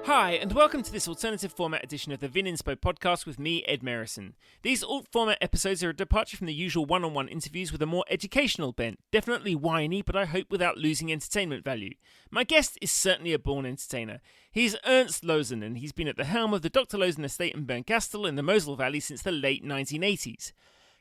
Hi, and welcome to this alternative format edition of the Vininspo podcast with me, Ed Merrison. These alt-format episodes are a departure from the usual one-on-one interviews with a more educational bent, definitely whiny, but I hope without losing entertainment value. My guest is certainly a born entertainer. He's Ernst Loosen, and he's been at the helm of the Dr. Loosen estate in Bernkastel in the Mosel Valley since the late 1980s.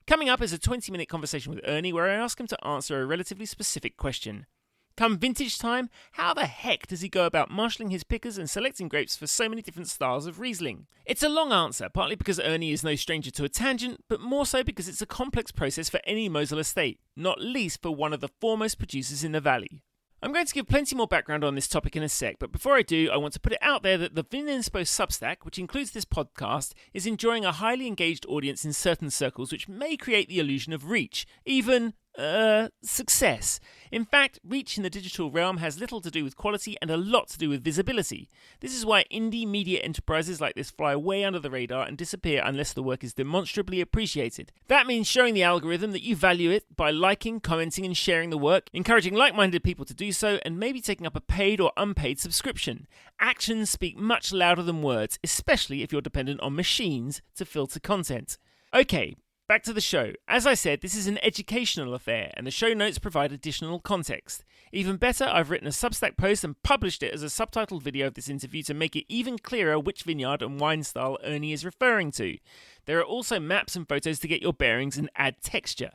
Coming up is a 20-minute conversation with Erni where I ask him to answer a relatively specific question. Come vintage time, how the heck does he go about marshalling his pickers and selecting grapes for so many different styles of Riesling? It's a long answer, partly because Erni is no stranger to a tangent, but more so because it's a complex process for any Mosel estate, not least for one of the foremost producers in the valley. I'm going to give plenty more background on this topic in a sec, but before I do, I want to put it out there that the Vininspo Substack, which includes this podcast, is enjoying a highly engaged audience in certain circles which may create the illusion of reach, even success. In fact, reach in the digital realm has little to do with quality and a lot to do with visibility. This is why indie media enterprises like this fly way under the radar and disappear unless the work is demonstrably appreciated. That means showing the algorithm that you value it by liking, commenting and sharing the work, encouraging like-minded people to do so, and maybe taking up a paid or unpaid subscription. Actions speak much louder than words, especially if you're dependent on machines to filter content. Okay, back to the show. As I said, this is an educational affair, and the show notes provide additional context. Even better, I've written a Substack post and published it as a subtitled video of this interview to make it even clearer which vineyard and wine style Erni is referring to. There are also maps and photos to get your bearings and add texture.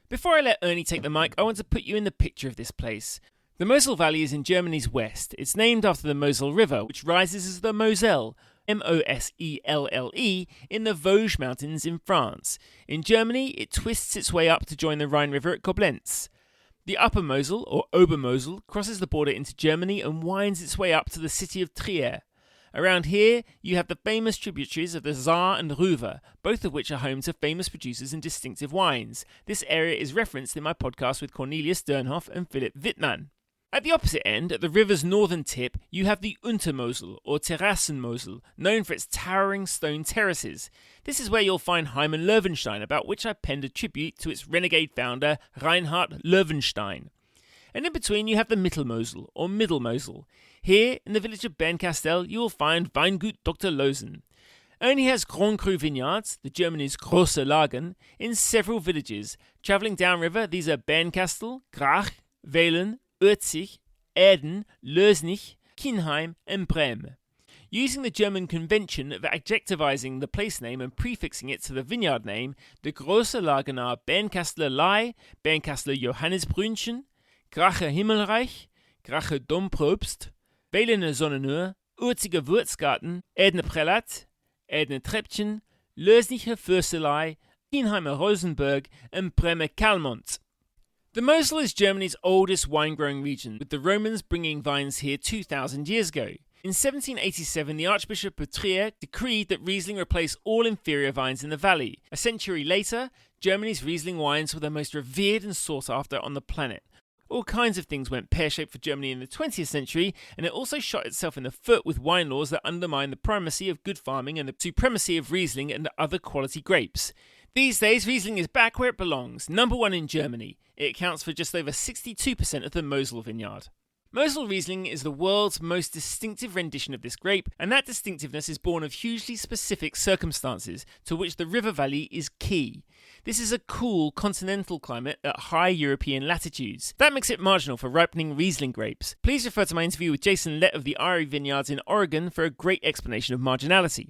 Before I let Erni take the mic, I want to put you in the picture of this place. The Mosel Valley is in Germany's west. It's named after the Mosel River, which rises as the Moselle, Moselle, in the Vosges Mountains in France. In Germany, it twists its way up to join the Rhine River at Koblenz. The Upper Mosel, or Obermosel, crosses the border into Germany and winds its way up to the city of Trier. Around here, you have the famous tributaries of the Saar and Ruwer, both of which are home to famous producers and distinctive wines. This area is referenced in my podcast with Cornelius Dernhoff and Philipp Wittmann. At the opposite end, at the river's northern tip, you have the Untermosel, or Terrassenmosel, known for its towering stone terraces. This is where you'll find Hyman Löwenstein, about which I penned a tribute to its renegade founder, Reinhard Löwenstein. And in between, you have the Mittelmosel, or Middle Mosel. Here, in the village of Bernkastel, you will find Weingut Dr. Loosen. Erni has grand-cru vineyards, the German is große Lagen, in several villages. Travelling downriver, these are Bernkastel, Grach, Wehlen, Urzig, Erden, Lösnich, Kinheim and Brem. Using the German convention of adjectivizing the place name and prefixing it to the vineyard name, the große Lagen are Bernkastel Lei, Bernkastel Johannisbrünnchen, Grache Himmelreich, Grache Domprobst, Wehlener Sonnenur, Urziger Wurzgarten, Erdner Prälat, Erdner Treppchen, Lösnicher Fürstelei, Kinheimer Rosenberg and Bremer Kalmont. The Mosel is Germany's oldest wine-growing region, with the Romans bringing vines here 2,000 years ago. In 1787, the Archbishop of Trier decreed that Riesling replace all inferior vines in the valley. A century later, Germany's Riesling wines were the most revered and sought after on the planet. All kinds of things went pear-shaped for Germany in the 20th century, and it also shot itself in the foot with wine laws that undermine the primacy of good farming and the supremacy of Riesling and other quality grapes. These days, Riesling is back where it belongs, number one in Germany. It accounts for just over 62% of the Mosel vineyard. Mosel Riesling is the world's most distinctive rendition of this grape, and that distinctiveness is born of hugely specific circumstances, to which the river valley is key. This is a cool continental climate at high European latitudes. That makes it marginal for ripening Riesling grapes. Please refer to my interview with Jason Lett of the Eyrie Vineyards in Oregon for a great explanation of marginality.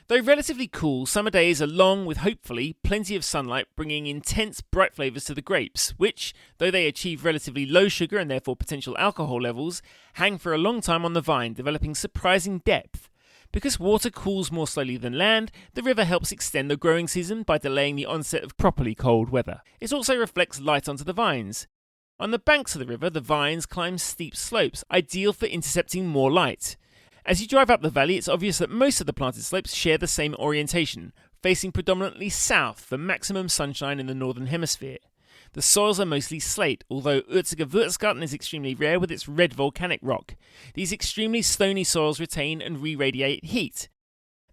Though relatively cool, summer days are long with hopefully plenty of sunlight bringing intense bright flavours to the grapes, which, though they achieve relatively low sugar and therefore potential alcohol levels, hang for a long time on the vine, developing surprising depth. Because water cools more slowly than land, the river helps extend the growing season by delaying the onset of properly cold weather. It also reflects light onto the vines. On the banks of the river, the vines climb steep slopes, ideal for intercepting more light. As you drive up the valley, it's obvious that most of the planted slopes share the same orientation, facing predominantly south for maximum sunshine in the northern hemisphere. The soils are mostly slate, although Urziger Wurzgarten is extremely rare with its red volcanic rock. These extremely stony soils retain and re-radiate heat.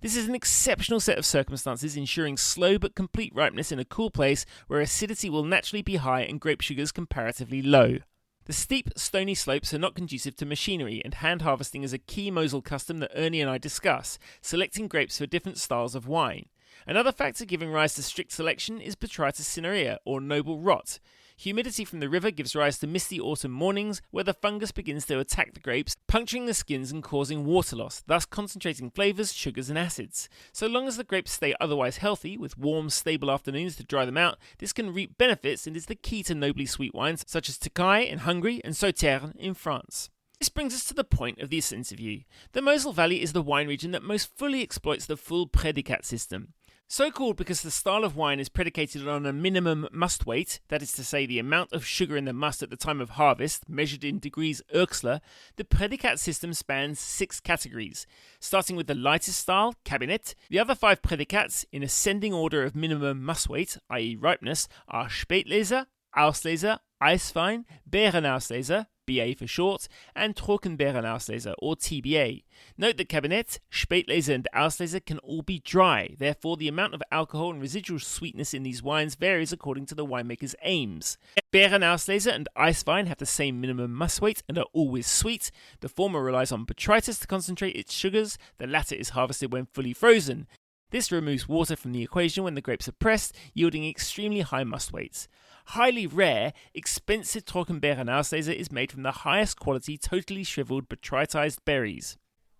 This is an exceptional set of circumstances, ensuring slow but complete ripeness in a cool place where acidity will naturally be high and grape sugars comparatively low. The steep, stony slopes are not conducive to machinery, and hand harvesting is a key Mosel custom that Erni and I discuss, selecting grapes for different styles of wine. Another factor giving rise to strict selection is Botrytis cinerea, or noble rot. Humidity from the river gives rise to misty autumn mornings where the fungus begins to attack the grapes, puncturing the skins and causing water loss, thus concentrating flavours, sugars and acids. So long as the grapes stay otherwise healthy, with warm, stable afternoons to dry them out, this can reap benefits and is the key to nobly sweet wines such as Tokai in Hungary and Sauternes in France. This brings us to the point of this interview. The Mosel Valley is the wine region that most fully exploits the full Prädikat system. So called because the style of wine is predicated on a minimum must weight, that is to say the amount of sugar in the must at the time of harvest, measured in degrees Oechsler, the Prädikat system spans 6 categories. Starting with the lightest style, Kabinett, the other 5 Prädikats, in ascending order of minimum must weight, i.e. ripeness, are Spätlese, Auslese, Eiswein, Beerenauslese, BA for short, and Trockenbeerenauslese, or TBA. Note that Kabinett, Spätlese and Auslese can all be dry, therefore the amount of alcohol and residual sweetness in these wines varies according to the winemaker's aims. Beerenauslese and Eiswein have the same minimum must weight and are always sweet. The former relies on botrytis to concentrate its sugars, the latter is harvested when fully frozen. This removes water from the equation when the grapes are pressed, yielding extremely high must weights. Highly rare, expensive Trockenbeerenauslese is made from the highest quality, totally shriveled, botrytized berries.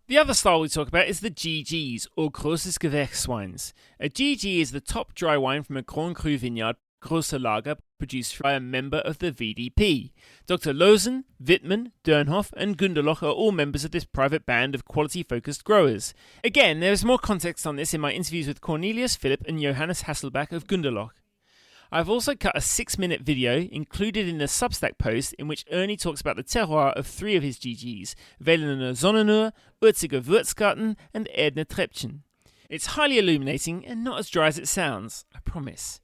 The other style we talk about is the GGs, or Großes Gewächsweins. A GG is the top dry wine from a grand-cru vineyard, Große Lager, produced by a member of the VDP. Dr. Loosen, Wittmann, Dernhoff and Gunderloch are all members of this private band of quality-focused growers. Again, there is more context on this in my interviews with Cornelius Philipp and Johannes Hasselbach of Gunderloch. I've also cut a 6-minute video included in the Substack post in which Erni talks about the terroir of 3 of his GGs, Vellener Sonnenur, Urziger Würzgarten and Erdner Treppchen. It's highly illuminating and not as dry as it sounds, I promise.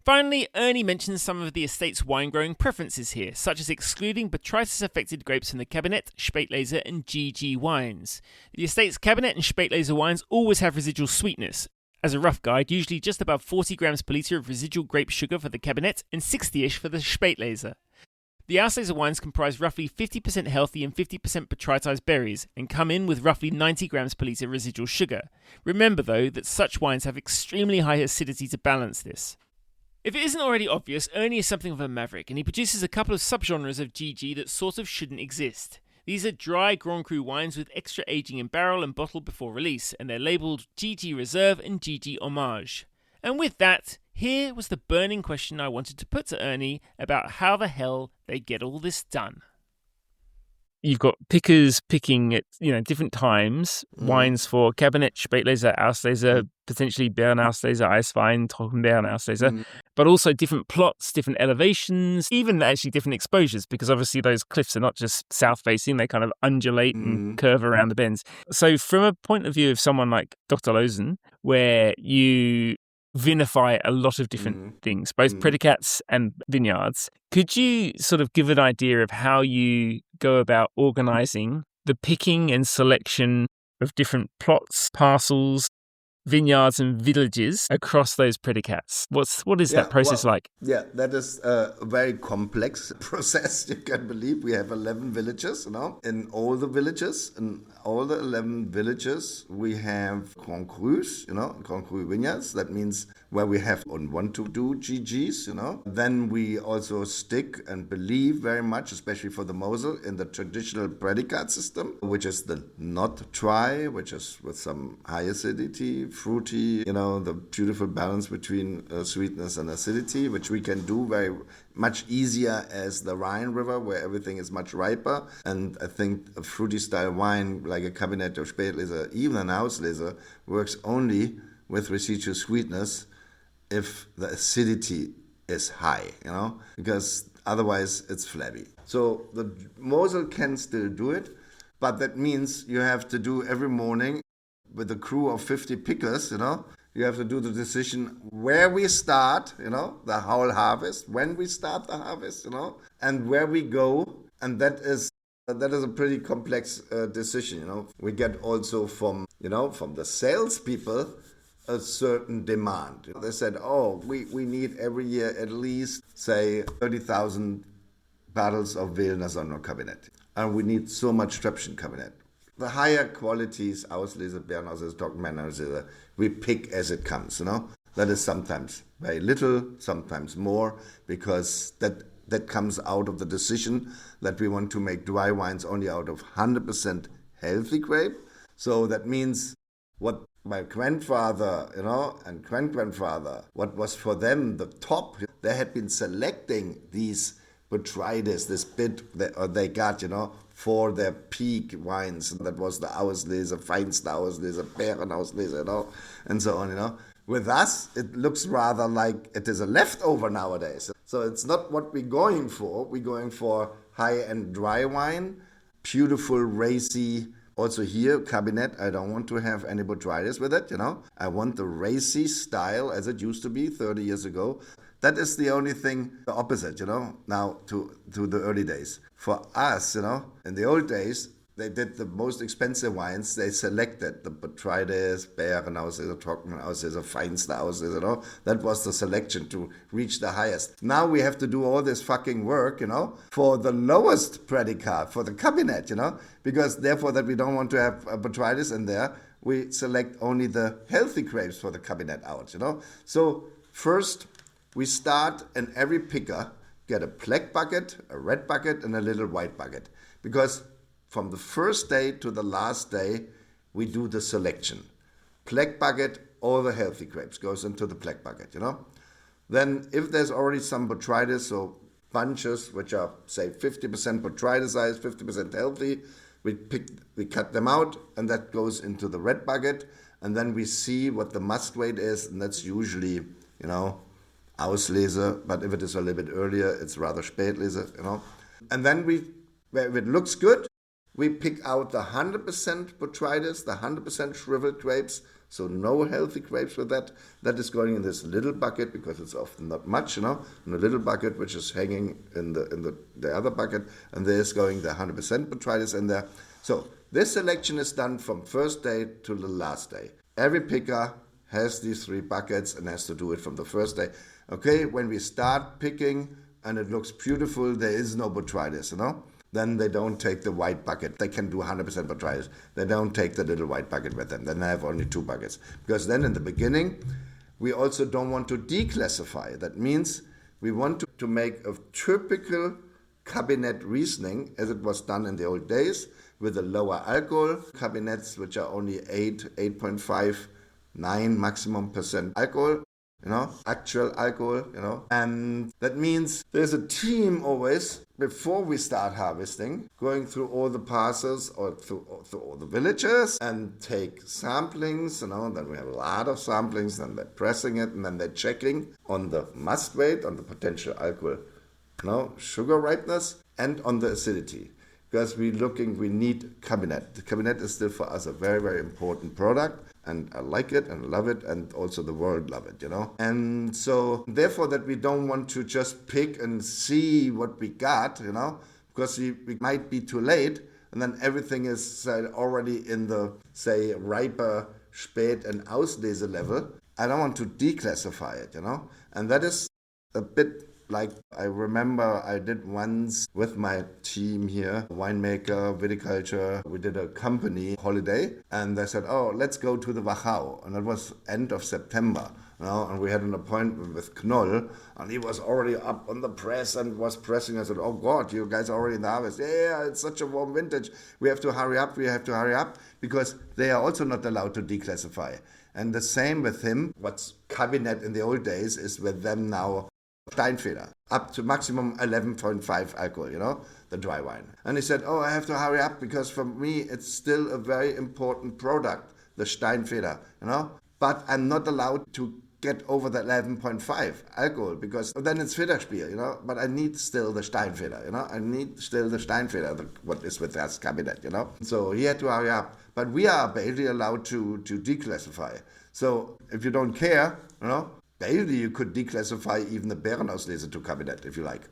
Finally, Erni mentions some of the estate's wine-growing preferences here, such as excluding botrytis-affected grapes from the Kabinett, Spätlese and GG wines. The estate's Kabinett and Spätlese wines always have residual sweetness. As a rough guide, usually just above 40 grams per litre of residual grape sugar for the Kabinett and 60-ish for the Spätlese. The Auslese wines comprise roughly 50% healthy and 50% botrytized berries and come in with roughly 90 grams per litre residual sugar. Remember though that such wines have extremely high acidity to balance this. If it isn't already obvious, Erni is something of a maverick and he produces a couple of subgenres of GG that sort of shouldn't exist. These are dry Grand Cru wines with extra aging in barrel and bottle before release, and they're labelled GG Reserve and GG Hommage. And with that, here was the burning question I wanted to put to Erni about how the hell they get all this done. You've got pickers picking at different times, wines for Kabinett, Spätlese, Auslese, potentially Beerenauslese, Eiswein, Trockenbeerenauslese, but also different plots, different elevations, even actually different exposures, because obviously those cliffs are not just south-facing, they kind of undulate and curve around the bends. So from a point of view of someone like Dr. Loosen, where you vinify a lot of different things, both Prädikats and vineyards. Could you sort of give an idea of how you go about organising the picking and selection of different plots, parcels, vineyards and villages across those Prädikats? What is that process like? Yeah, that is a very complex process. You can believe we have 11 villages, in all the villages. In all the 11 villages, we have grand crus, grand cru vineyards. That means where we have and want to do GGs, Then we also stick and believe very much, especially for the Mosel, in the traditional Prädikat system, which is the not dry, which is with some high acidity, fruity, the beautiful balance between sweetness and acidity, which we can do very much easier as the Rhine River, where everything is much riper. And I think a fruity style wine like a Kabinett or Spätlese, even an Auslese, works only with residual sweetness if the acidity is high, because otherwise it's flabby. So the Mosel can still do it, but that means you have to do every morning with a crew of 50 pickers, you have to do the decision where we start, the whole harvest, when we start the harvest, and where we go. And that is a pretty complex decision, We get also from the salespeople a certain demand. They said, we need every year at least, say, 30,000 bottles of Wählner Sonderkabinett. And we need so much Tröpfchen Cabinet. The higher qualities, Auslese, Bernkastel, domaine, we pick as it comes, That is sometimes very little, sometimes more, because that comes out of the decision that we want to make dry wines only out of 100% healthy grape. So that means what my grandfather, and grand-grandfather, what was for them the top, they had been selecting these botrytis, this bit they got, for their peak wines. That was the Auslese, Feinste Auslese, Bärenauslese, and so on, With us, it looks rather like it is a leftover nowadays. So it's not what we're going for. We're going for high-end dry wine, beautiful, racy. Also here, cabinet, I don't want to have any botrytis with it, I want the racy style as it used to be 30 years ago. That is the only thing, the opposite, now to the early days. For us, in the old days, they did the most expensive wines. They selected the botrytis, Bärenauslese, Trockenauslese, Feinste Auslese, That was the selection to reach the highest. Now we have to do all this fucking work, for the lowest Prädikat, for the cabinet, because therefore that we don't want to have a botrytis in there, we select only the healthy grapes for the cabinet out, So first, we start in every picker, get a black bucket, a red bucket, and a little white bucket. Because from the first day to the last day, we do the selection. Black bucket, all the healthy grapes goes into the black bucket, Then if there's already some botrytis, so bunches which are, say, 50% botrytis size, 50% healthy, we cut them out, and that goes into the red bucket. And then we see what the must weight is, and that's usually, Auslese, but if it is a little bit earlier, it's rather Spätlese, And then if it looks good, we pick out the 100% botrytis, the 100% shriveled grapes, so no healthy grapes with that. That is going in this little bucket because it's often not much, in a little bucket which is hanging in the other bucket, and there's going the 100% botrytis in there. So this selection is done from first day to the last day. Every picker has these 3 buckets and has to do it from the first day. Okay, when we start picking and it looks beautiful, there is no botrytis, Then they don't take the white bucket. They can do 100% botrytis. They don't take the little white bucket with them. Then they have only 2 buckets. Because then in the beginning, we also don't want to declassify. That means we want to make a typical cabinet Riesling, as it was done in the old days, with a lower alcohol. Cabinets which are only 8.5, 9 maximum % alcohol. Actual alcohol, And that means there's a team always, before we start harvesting, going through all the parcels or through all the villages and take samplings, Then we have a lot of samplings, then they're pressing it, and then they're checking on the must weight, on the potential alcohol, sugar ripeness, and on the acidity. Because we need cabinet. The cabinet is still for us a very, very important product. And I like it and love it, and also the world love it, And so, therefore, that we don't want to just pick and see what we got, because we might be too late, and then everything is already in the, say, riper, Spät and Auslese level. I don't want to declassify it, And that is a bit like I remember I did once with my team here, winemaker, viticulture. We did a company holiday, and they said, oh, let's go to the Wachau. And that was end of September. And we had an appointment with Knoll, and he was already up on the press and was pressing. I said, oh God, you guys are already in the harvest. Yeah, it's such a warm vintage. We have to hurry up, because they are also not allowed to declassify. And the same with him. What's cabinet in the old days is with them now Steinfeder, up to maximum 11.5 alcohol, the dry wine. And he said, oh, I have to hurry up because for me it's still a very important product, the Steinfeder, But I'm not allowed to get over the 11.5 alcohol because then it's Federspiel, But I need still the Steinfeder, I need still the Steinfeder, what is with that cabinet, So he had to hurry up. But we are barely allowed to declassify. So if you don't care, Barely you could declassify even the Bärenauslese to cabinet, if you like,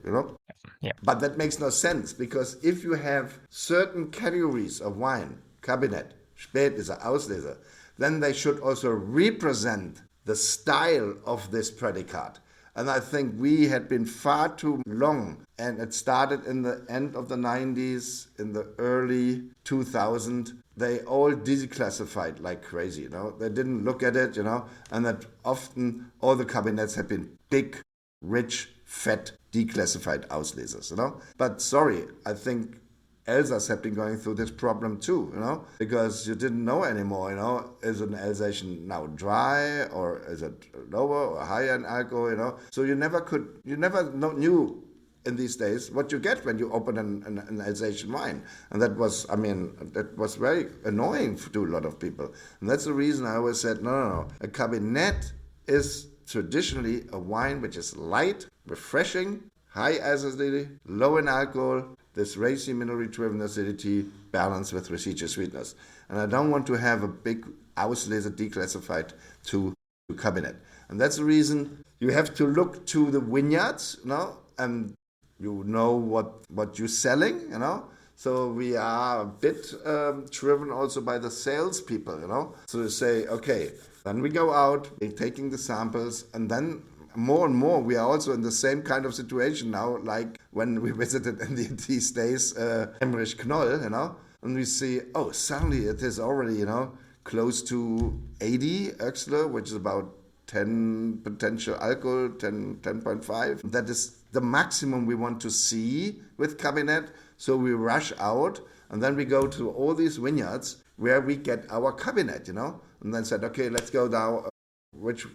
Yeah. But that makes no sense, because if you have certain categories of wine, cabinet, Spätlese, Auslese, then they should also represent the style of this Prädikat. And I think we had been far too long. And it started in the end of the 90s, in the early 2000s. They all declassified like crazy, They didn't look at it, And that often all the cabinets have been big, rich, fat, declassified Auslesers, But sorry, I think Alsace have been going through this problem too, because you didn't know anymore, is an Alsatian now dry or is it lower or higher in alcohol, So you never knew in these days what you get when you open an Alsatian wine. And that was very annoying to a lot of people. And that's the reason I always said, no. A cabinet is traditionally a wine which is light, refreshing, high acidity, low in alcohol, this racy mineral-driven acidity balanced with residual sweetness. And I don't want to have a big Ausleser declassified to cabinet. And that's the reason you have to look to the vineyards, and you know what you're selling, So we are a bit driven also by the salespeople, So they say, okay, then we go out, we're taking the samples, and then more and more, we are also in the same kind of situation now, like when we visited in these days Emmerich Knoll, and we see, suddenly it is already, close to 80 Oechsle, which is about 10 potential alcohol, 10.5. That is the maximum we want to see with cabinet. So we rush out, and then we go to all these vineyards where we get our cabinet, and then said, okay, let's go now. Which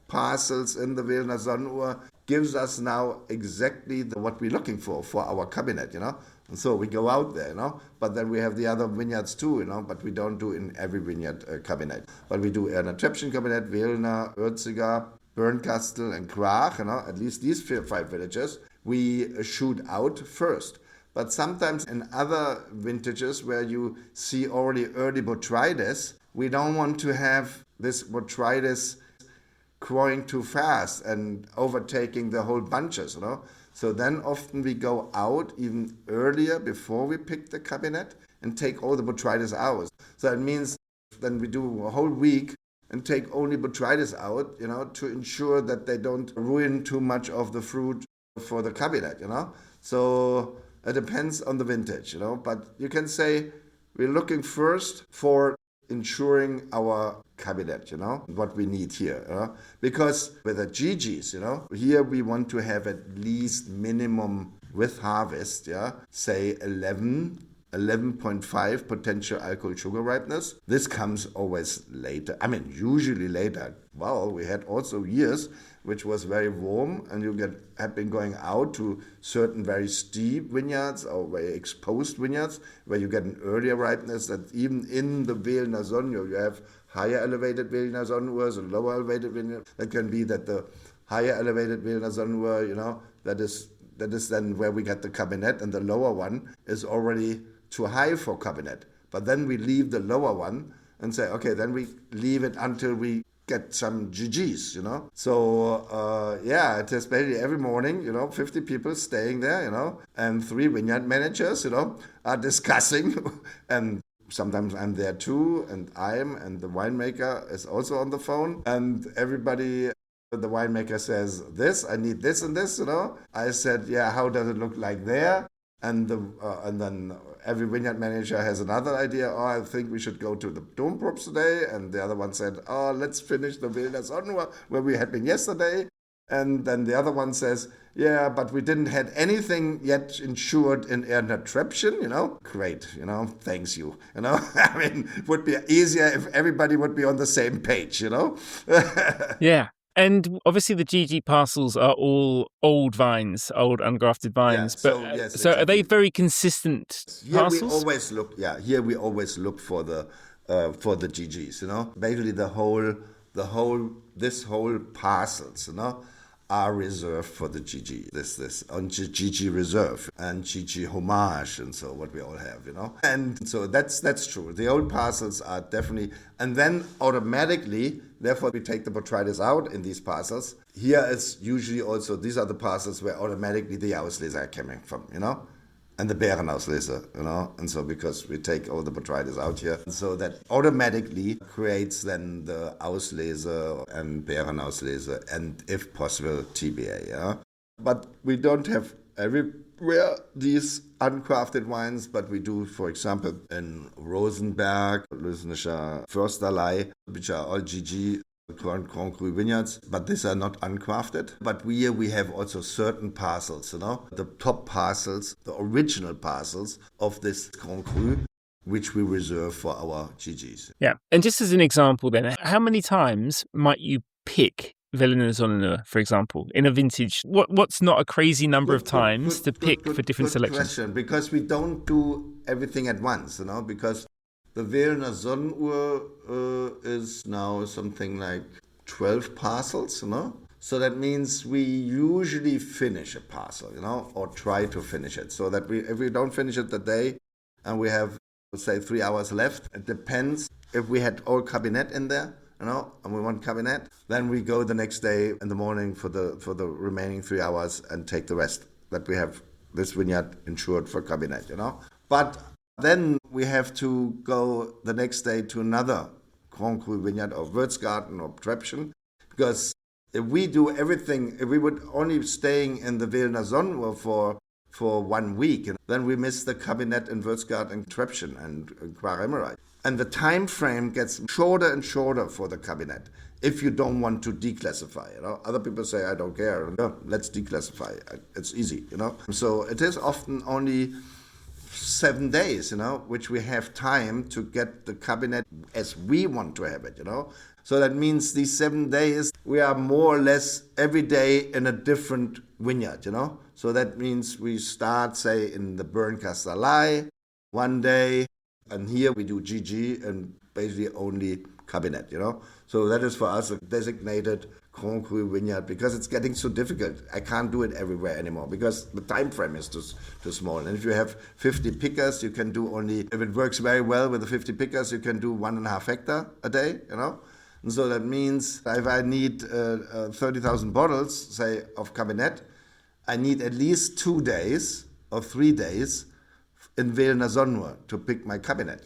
parcels in the Wildener Sonnenuhr gives us now exactly what we're looking for our cabinet, And so we go out there, But then we have the other vineyards too, But we don't do in every vineyard cabinet. But we do Erni cabinet, Wildener, Uerziger, Bernkastel, and crus, At least these 5 villages we shoot out first. But sometimes in other vintages where you see already early botrytis, we don't want to have this botrytis growing too fast and overtaking the whole bunches, So then often we go out even earlier before we pick the cabinet and take all the botrytis out. So it means then we do a whole week and take only botrytis out, to ensure that they don't ruin too much of the fruit for the cabinet, So it depends on the vintage, But you can say we're looking first for ensuring our cabinet, what we need here. Because with the GGs, here we want to have at least minimum with harvest, say 11.5 potential alcohol sugar ripeness. This comes always later. Usually later. Well, we had also years which was very warm, and you have been going out to certain very steep vineyards or very exposed vineyards where you get an earlier ripeness. That even in the Wildener Sonnenuhr you have higher elevated Wildener Sonnenuhrs and lower elevated Wildener. That can be that the higher elevated Wildener Sonnenuhr, that is then where we get the cabinet, and the lower one is already too high for cabinet. But then we leave the lower one and say, okay, then we leave it until we get some GGs, So, it is basically every morning, 50 people staying there, and 3 vineyard managers, are discussing. And sometimes I'm there too, and the winemaker is also on the phone. And everybody, the winemaker says, this, I need this and this, I said, how does it look like there? And then every vineyard manager has another idea. I think we should go to the Domprops today. And the other one said, let's finish the Wildener Sonnenuhr where we had been yesterday. And then the other one says, but we didn't have anything yet insured in Erni Treppchen, Great, thanks you, it would be easier if everybody would be on the same page, Yeah. And obviously the GG parcels are all old vines, old ungrafted vines. Yeah, so exactly. Are they very consistent parcels? Here we always look for the GGs, Basically this whole parcels, are reserved for the GG. This on GG reserve and GG homage, and so what we all have, And so that's true. The old parcels are definitely, and then automatically, therefore we take the botrytis out in these parcels. Here is usually also, these are the parcels where automatically the Ausleser are coming from, and the Bernkastel, and so because we take all the botrytis out here, so that automatically creates then the Auslese and Bernkastel and if possible TBA, yeah. But we don't have everywhere these uncrafted wines, but we do, for example, in Rosenberg, Lösnischer Försterlei, which are all GG grand-cru vineyards, but these are not uncrafted. But we have also certain parcels, the top parcels, the original parcels of this grand-cru, which we reserve for our GGs. Yeah, and just as an example then, how many times might you pick Vininspo, for example, in a vintage? What's not a crazy number of times to pick for different selections? Question, because we don't do everything at once, because the Wählner Sonnenuhr is now something like 12 parcels, So that means we usually finish a parcel, or try to finish it. So that if we don't finish it today and we have, let's say, 3 hours left, it depends if we had all cabinet in there, and we want cabinet, then we go the next day in the morning for the remaining 3 hours and take the rest. That we have this vineyard insured for cabinet, But then we have to go the next day to another grand-cru vineyard or Würzgarten or Treppchen, because if we do everything, if we would only staying in the Wählner Sonnenuhr for 1 week, then we miss the cabinet in Würzgarten and Treppchen and Quaremmerei. And the time frame gets shorter and shorter for the cabinet if you don't want to declassify. Other people say, I don't care. No, let's declassify. It's easy, So it is often only 7 days, which we have time to get the cabinet as we want to have it, So that means these 7 days, we are more or less every day in a different vineyard, So that means we start, say, in the Bernkastel one day, and here we do GG and basically only cabinet, So that is for us a designated grand-cru vineyard, because it's getting so difficult. I can't do it everywhere anymore because the time frame is too small. And if you have 50 pickers, you can do only, if it works very well with the 50 pickers, you can do 1.5 hectare a day, And so that means if I need 30,000 bottles, say, of cabinet, I need at least 2 days or 3 days in Wählner Sonnenuhr to pick my cabinet,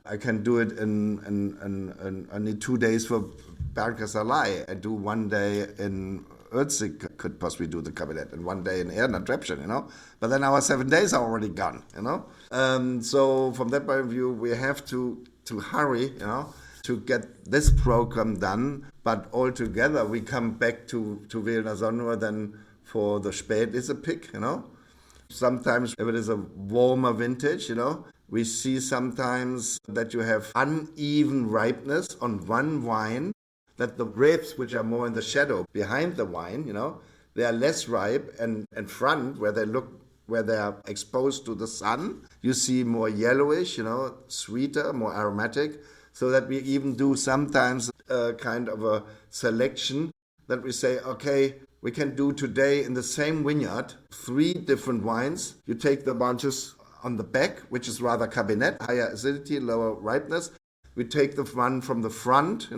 I can do it I need 2 days for Bernkastel. I do 1 day in Ötzig, could possibly do the cabinet, and 1 day in Erni, Treppchen, But then our 7 days are already gone, So from that point of view, we have to hurry, to get this program done. But altogether, we come back to Wählner Sonnenuhr then for the Spätlese pick, Sometimes if it is a warmer vintage, we see sometimes that you have uneven ripeness on one wine, that the grapes which are more in the shadow behind the wine, they are less ripe, and in front where they are exposed to the sun, you see more yellowish, sweeter, more aromatic, so that we even do sometimes a kind of a selection that we say, okay, we can do today in the same vineyard 3 different wines. You take the bunches on the back, which is rather cabinet, higher acidity, lower ripeness. We take the one from the front,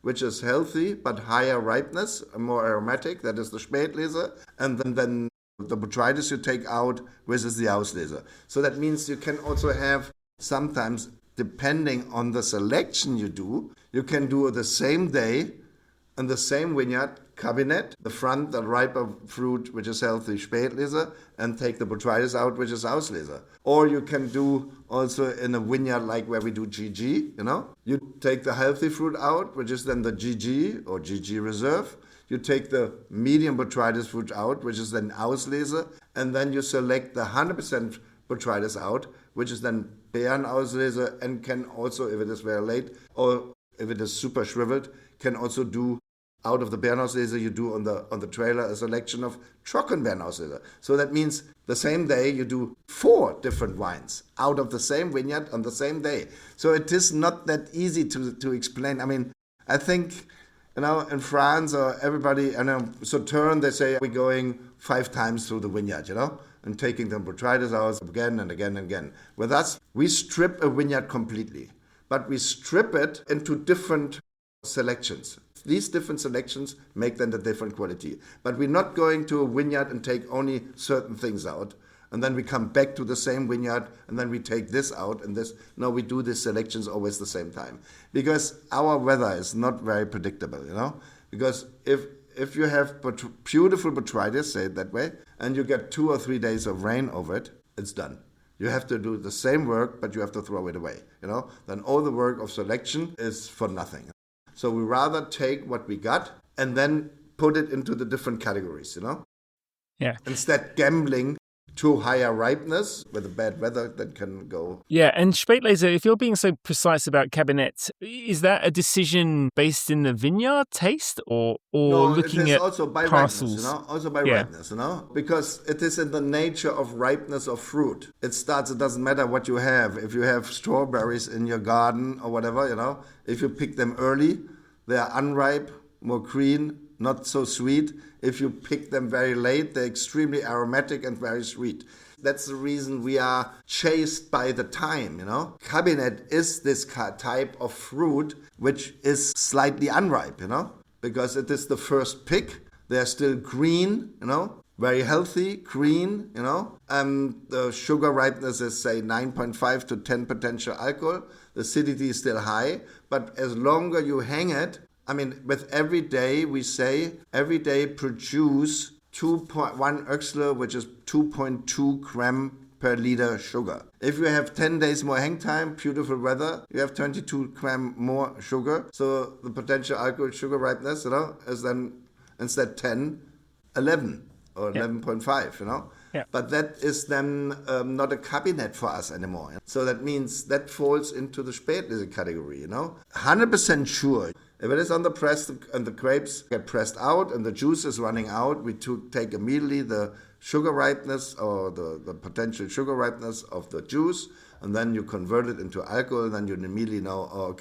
which is healthy but higher ripeness, more aromatic, that is the Spätlese, and then the botrytis you take out, which is the Auslese. So that means you can also have sometimes, depending on the selection you do, you can do the same day in the same vineyard, cabinet, the front, the riper fruit, which is healthy, Spätlese, and take the botrytis out, which is Auslese. Or you can do also in a vineyard like where we do GG, You take the healthy fruit out, which is then the GG or GG reserve. You take the medium botrytis fruit out, which is then Auslese, and then you select the 100% botrytis out, which is then Bernkastel, and can also, if it is very late, or if it is super shriveled, can also do out of the Bernkastel, you do on the trailer a selection of Trocken Bernkastel. So that means the same day you do 4 different wines out of the same vineyard on the same day. So it is not that easy to explain. I mean, I think, in France or everybody, Sauternes, they say we're going 5 times through the vineyard, and taking the botrytis out again and again and again. With us, we strip a vineyard completely, but we strip it into different selections. These different selections make then the different quality. But we're not going to a vineyard and take only certain things out. and then we come back to the same vineyard, and then we take this out and this. No, we do these selections always the same time. Because our weather is not very predictable, Because if you have beautiful botrytis, say it that way, and you get 2 or 3 days of rain over it, it's done. You have to do the same work, but you have to throw it away, Then all the work of selection is for nothing. So we rather take what we got and then put it into the different categories, Yeah. Instead gambling to higher ripeness with the bad weather that can go. Yeah, and Spätlese, if you're being so precise about Cabernet, is that a decision based in the vineyard taste or looking at also by parcels? Ripeness, Also by ripeness, Because it is in the nature of ripeness of fruit. It doesn't matter what you have. If you have strawberries in your garden or whatever, if you pick them early, they are unripe, more green, not so sweet. If you pick them very late, they're extremely aromatic and very sweet. That's the reason we are chased by the time, Cabernet is this type of fruit which is slightly unripe, Because it is the first pick. They're still green, very healthy, green, And the sugar ripeness is, say, 9.5 to 10 potential alcohol. The acidity is still high. But as longer you hang it, with every day, we say, every day produce 2.1 oxler, which is 2.2 gram per liter sugar. If you have 10 days more hang time, beautiful weather, you have 22 gram more sugar. So the potential alcohol sugar ripeness, is then instead 10, 11 or 11.5, Yeah. But that is then not a cabinet for us anymore. So that means that falls into the Spätlese category, 100% sure. If it is on the press and the grapes get pressed out and the juice is running out, we take immediately the sugar ripeness or the potential sugar ripeness of the juice, and then you convert it into alcohol, and then you immediately know,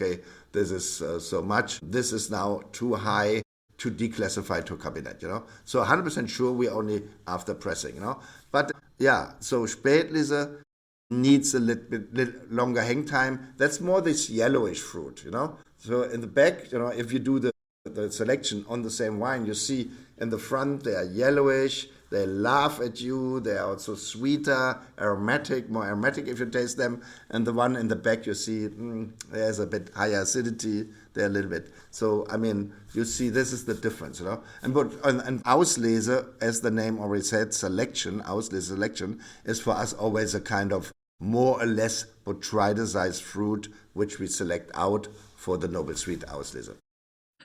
this is so much. This is now too high to declassify to cabinet, So 100% sure we only after pressing, But so Spätlese needs a little bit longer hang time. That's more this yellowish fruit, So in the back, if you do the selection on the same wine, you see in the front they are yellowish, they laugh at you, they are also sweeter, more aromatic if you taste them. And the one in the back you see there's a bit higher acidity, they're a little bit. So, you see this is the difference, And Auslese, as the name already said, Auslese selection, is for us always a kind of more or less botrytis-sized fruit, which we select out for the noble sweet Auslese.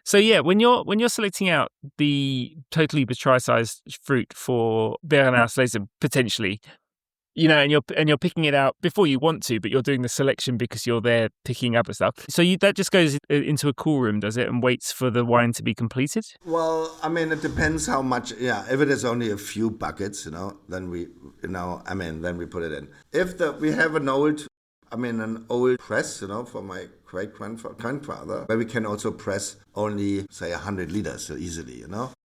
So when you're selecting out the totally botrytis-sized fruit for Bernkastel potentially, and you're picking it out before you want to, but you're doing the selection because you're there picking up and stuff. So that just goes into a cool room, does it, and waits for the wine to be completed? Well, it depends how much. Yeah, if it is only a few buckets, then we, then we put it in. If we have an old press, for my great-grandfather, where we can also press only, say, 100 liters so easily,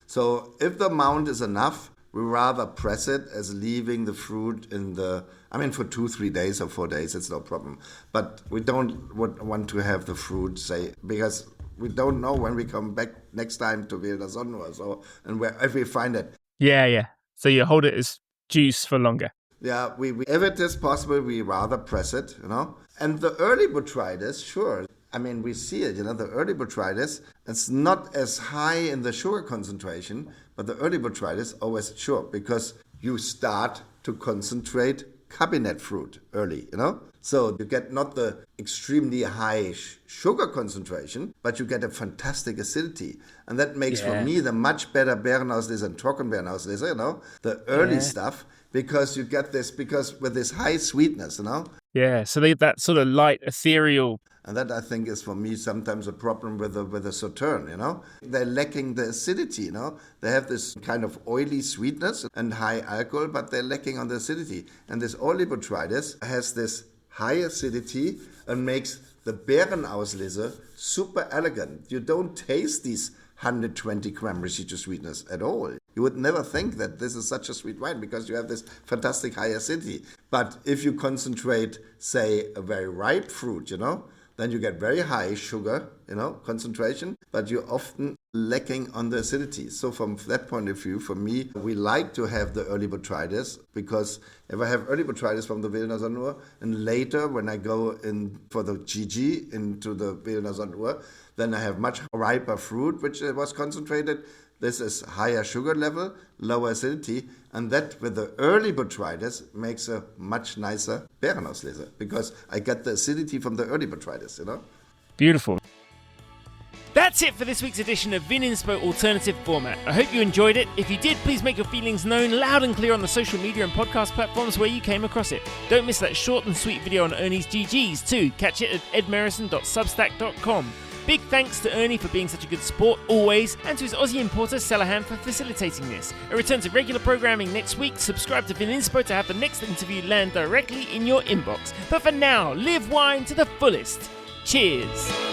So if the amount is enough, we rather press it as leaving the fruit in the, for 2-3 days or 4 days, it's no problem. But we don't want to have the fruit, say, because we don't know when we come back next time to Wildersonne or so, and wherever we find it. Yeah. So you hold it as juice for longer. Yeah, we if it is possible, we rather press it, And the early botrytis, sure. We see it, the early botrytis, it's not as high in the sugar concentration, but the early botrytis always, sure, because you start to concentrate cabinet fruit early, So you get not the extremely high sugar concentration, but you get a fantastic acidity. And that makes for me the much better Bernkastel and Trockenbernkastel, the early stuff, because you get this, with this high sweetness, Yeah, so that sort of light, ethereal. And that, I think, is for me sometimes a problem with the Sauterne, They're lacking the acidity, They have this kind of oily sweetness and high alcohol, but they're lacking on the acidity. And this early botrytis has this high acidity and makes the Bernkastel super elegant. You don't taste these 120 gram residual sweetness at all. You would never think that this is such a sweet wine because you have this fantastic high acidity. But if you concentrate, say, a very ripe fruit, then you get very high sugar, concentration, but you're often lacking on the acidity. So from that point of view, for me, we like to have the early botrytis, because if I have early botrytis from the Wildener Sonnenur, and later when I go in for the GG into the Wildener Sonnenur, then I have much riper fruit, which was concentrated. This is higher sugar level, lower acidity, and that with the early botrytis makes a much nicer Beerenauslese, because I get the acidity from the early botrytis, Beautiful. That's it for this week's edition of Vininspo Alternative Format. I hope you enjoyed it. If you did, please make your feelings known loud and clear on the social media and podcast platforms where you came across it. Don't miss that short and sweet video on Erni's GGs too. Catch it at edmerison.substack.com. Big thanks to Erni for being such a good sport always, and to his Aussie importer Cellahan for facilitating this. A return to regular programming next week. Subscribe to Vininspo to have the next interview land directly in your inbox. But for now, live wine to the fullest. Cheers!